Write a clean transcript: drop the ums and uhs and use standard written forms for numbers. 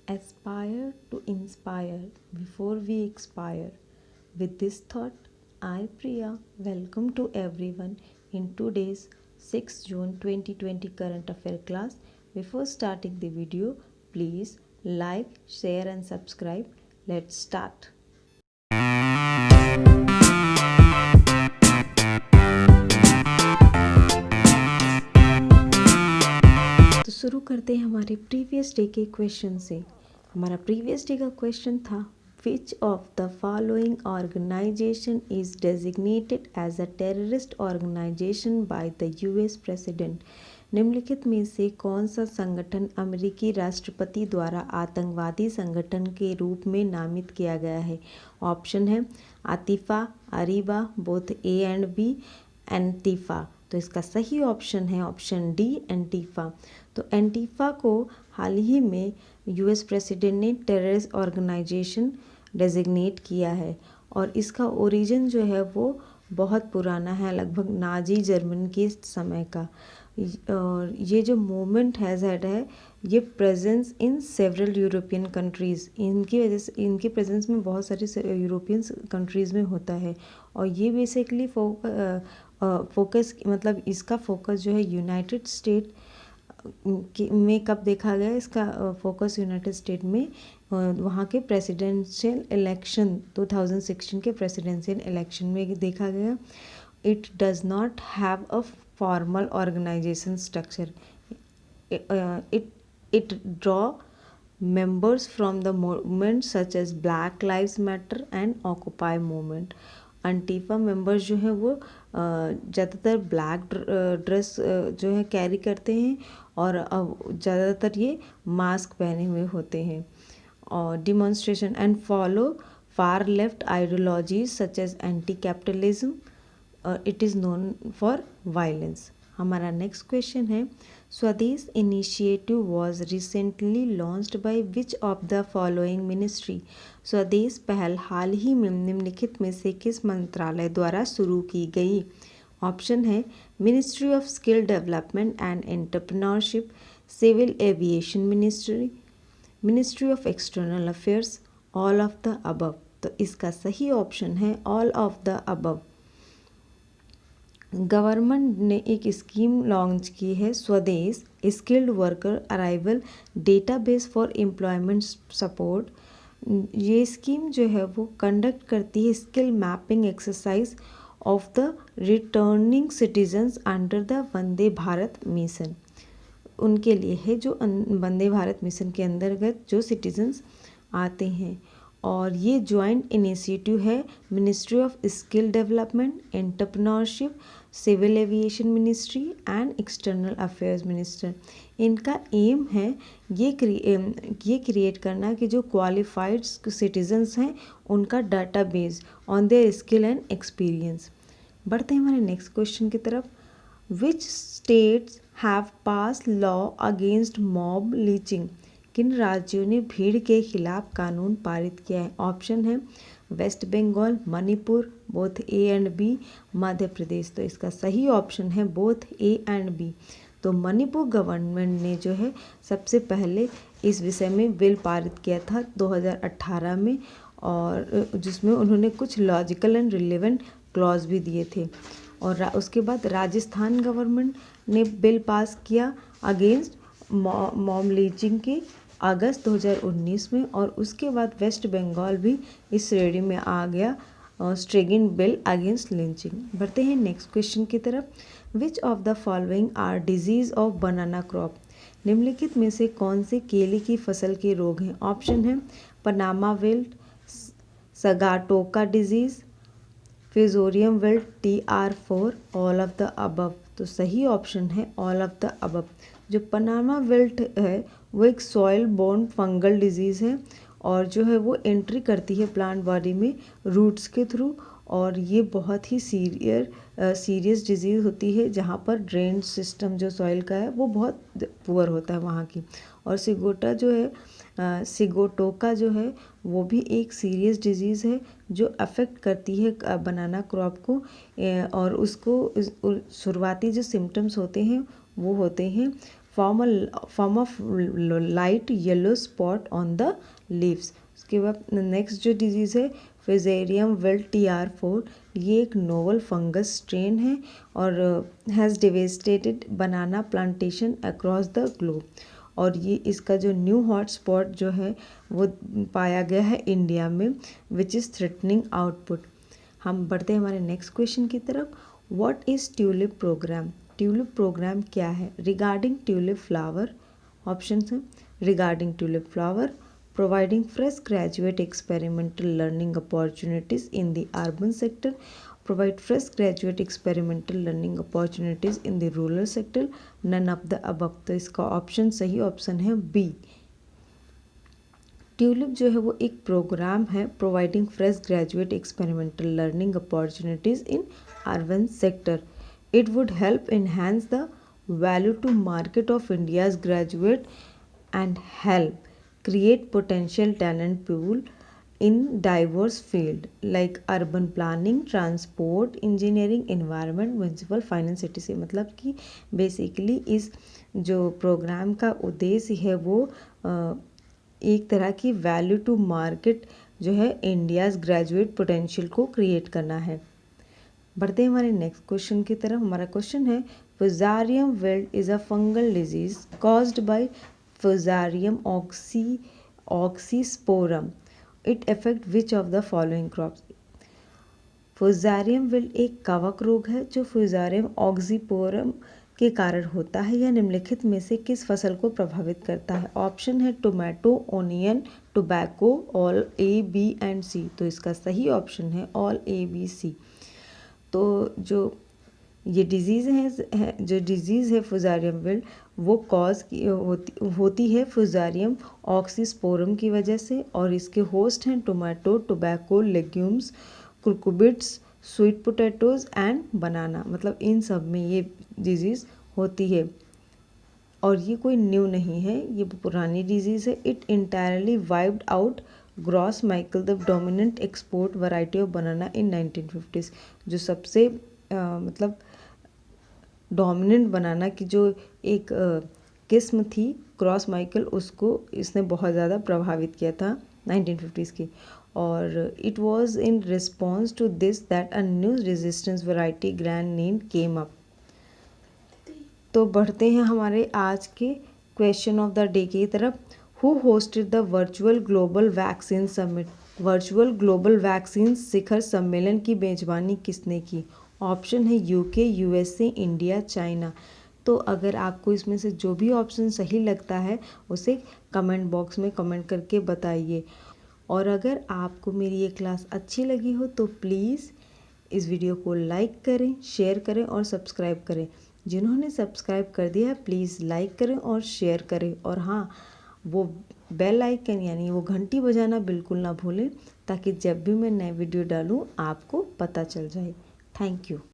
Aspire to inspire before we expire. With this thought, I, Priya, welcome to everyone in today's 6 June 2020 current affair class. Before starting the video, please like, share and subscribe. Let's start. तो शुरू करते हैं हमारे previous day के question से। हमारा previous day का question था which of the following organization is designated as a terrorist organization by the US president. निम्नलिखित में से कौन सा संगठन अमेरिकी राष्ट्रपति द्वारा आतंकवादी संगठन के रूप में नामित किया गया है। ऑप्शन है Atifa, Ariba, both A and B, Antifa. तो इसका सही ऑप्शन है ऑप्शन डी, एंटीफा। तो एंटीफा को हाल ही में यूएस प्रेसिडेंट ने टेररिस्ट ऑर्गेनाइजेशन डेजिग्नेट किया है और इसका ओरिजिन जो है वो बहुत पुराना है, लगभग नाजी जर्मन के समय का। और ये जो मूवमेंट है ये presence in several European countries, इनकी वजह से इनके प्रेजेंस में बहुत सारी यूरोपियन कंट्रीज़ में होता है। और ये बेसिकली फोकस मतलब इसका फोकस जो है यूनाइटेड स्टेट में कब देखा गया, इसका फोकस यूनाइटेड स्टेट में वहाँ के प्रेसिडेंशियल इलेक्शन 2016 के प्रेसिडेंशियल इलेक्शन में देखा गया। It does not have a formal organization structure. it draw members from the movement such as Black Lives Matter and Occupy movement। Antifa members जो हैं वो ज़्यादातर ब्लैक ड्रेस जो है कैरी करते हैं और ज़्यादातर ये मास्क पहने हुए होते हैं। और demonstration and follow far left ideologies such as anti capitalism, it is known for violence. हमारा नेक्स्ट क्वेश्चन है Swadesh initiative was recently launched by which of the following ministry. Swadesh पहल हाल ही में निम्नलिखित में से किस मंत्रालय द्वारा शुरू की गई। ऑप्शन है ministry of skill development and entrepreneurship, civil aviation ministry, ministry of external affairs, all of the above. तो इसका सही ऑप्शन है all of the above. Government ने एक स्कीम लॉन्च की है Swadesh skilled worker arrival database for employment support. ये scheme जो है वो कंडक्ट करती है skill mapping exercise of the returning citizens under the Vande Bharat mission. उनके लिए है जो वंदे भारत मिशन के अंतर्गत जो सिटीजन्स आते हैं। और ये जॉइंट इनिशिएटिव है ministry of skill development, entrepreneurship, civil aviation ministry and external affairs minister. इनका एम है ये क्रिएट करना कि जो क्वालिफाइड सिटीजन्स हैं उनका database on their skill and experience. बढ़ते हैं हमारे नेक्स्ट क्वेश्चन की तरफ। Which states have pass law against mob leaching. किन राज्यों ने भीड़ के खिलाफ कानून पारित किया है। ऑप्शन है West Bengal, Manipur, both A and B, Madhya Pradesh. तो इसका सही ऑप्शन है बोथ ए एंड बी। तो मणिपुर गवर्नमेंट ने जो है सबसे पहले इस विषय में बिल पारित किया था 2018 में, और जिसमें उन्होंने कुछ लॉजिकल एंड रिलेवेंट क्लॉज भी दिए थे। और उसके बाद राजस्थान गवर्नमेंट ने बिल पास किया अगेंस्ट मॉब लीचिंग के अगस्त 2019 में, और उसके बाद वेस्ट बंगाल भी इस श्रेणी में आ गया स्ट्रेगिन बिल अगेंस्ट लिंचिंग। बढ़ते हैं नेक्स्ट क्वेश्चन की तरफ। Which of the following are disease of banana crop. निम्नलिखित में से कौन से केले की फसल के रोग हैं। ऑप्शन है Panama wilt, Sigatoka disease, fusarium wilt, TR4, all of the above. तो सही ऑप्शन है ऑल ऑफ द अबव। जो पनामा विल्ट है वो एक सॉइल बोर्न फंगल डिजीज़ है और जो है वो एंट्री करती है प्लांट बॉडी में रूट्स के थ्रू, और ये बहुत ही सीरियस डिजीज़ होती है जहाँ पर ड्रेन सिस्टम जो सॉइल का है वो बहुत पुअर होता है वहाँ की। और सिगोटोका जो है वो भी एक सीरियस डिजीज़ है जो अफेक्ट करती है बनाना क्रॉप को, और उसको शुरुआती जो सिम्टम्स होते हैं वो होते हैं form of light yellow spot on the leaves. उसके बाद नेक्स्ट जो डिजीज़ है फिजेरियम विल्ट TR4, ये एक नोवल फंगस स्ट्रेन है और has devastated banana plantation across the globe, और ये इसका जो न्यू हॉट स्पॉट जो है वो पाया गया है इंडिया में, विच इज़ थ्रेटनिंग आउटपुट। हम बढ़ते हैं हमारे नेक्स्ट क्वेश्चन की तरफ। What is tulip program? Tulip program क्या है? रिगार्डिंग ट्यूलिप फ्लावर, ऑप्शन है regarding tulip flower, providing fresh graduate experimental learning opportunities in the urban sector, provide fresh graduate experimental learning opportunities in the rural sector, none of the above। तो इसका option सही option है B. Tulip जो है वो एक programme है providing fresh graduate experimental learning opportunities in urban sector. It would help enhance the value to market of India's graduate and help create potential talent pool in diverse field like urban planning, transport, engineering, environment, municipal finance, etc। मतलब कि basically इस जो programme का उद्देश्य है वो एक तरह की वैल्यू टू मार्केट जो है इंडियाज़ ग्रेजुएट पोटेंशियल को क्रिएट करना है। बढ़ते हैं हमारे नेक्स्ट क्वेश्चन की तरफ। हमारा क्वेश्चन है fusarium wilt is a fungal disease caused by Fusarium oxysporum. It affect which of the following crops? फुजारियम विल्ट एक कवक रोग है जो फ्यूजारियम ऑक्सीपोरम के कारण होता है। यह निम्नलिखित में से किस फसल को प्रभावित करता है? ऑप्शन है tomato, onion, tobacco, all A, B and C। तो इसका सही ऑप्शन है ऑल A, B, C। तो जो ये डिजीज़ है जो डिजीज़ है फुजारियम विल्ट वो कॉज की होती है फुजारियम ऑक्सीस्पोरम की वजह से, और इसके होस्ट हैं tomato, tobacco, legumes, cucurbits, sweet potatoes and banana. मतलब इन सब में ये डिजीज़ होती है और ये कोई न्यू नहीं है, ये पुरानी डिजीज़ है। It entirely wiped out gross Michael the dominant export variety of banana in 1950s। जो सबसे मतलब डोमिनेंट बनाना की जो एक किस्म थी क्रॉस माइकल, उसको इसने बहुत ज़्यादा प्रभावित किया था 1950s की, और it was in response to this that a new resistance variety Grand Naine came up. तो बढ़ते हैं हमारे आज के क्वेश्चन ऑफ द डे की तरफ। Who hosted the virtual global vaccine summit? Virtual global vaccine शिखर सम्मेलन की मेजबानी किसने की? ऑप्शन है UK, USA, इंडिया, चाइना। तो अगर आपको इसमें से जो भी ऑप्शन सही लगता है उसे कमेंट बॉक्स में कमेंट करके बताइए। और अगर आपको मेरी ये क्लास अच्छी लगी हो तो प्लीज़ इस वीडियो को लाइक करें, शेयर करें और सब्सक्राइब करें। जिन्होंने सब्सक्राइब कर दिया है प्लीज़ लाइक करें और शेयर करें, और हाँ वो बेल आइकन यानी वो घंटी बजाना बिल्कुल ना भूलें, ताकि जब भी मैं नए वीडियो डालूँ आपको पता चल जाए। Thank you.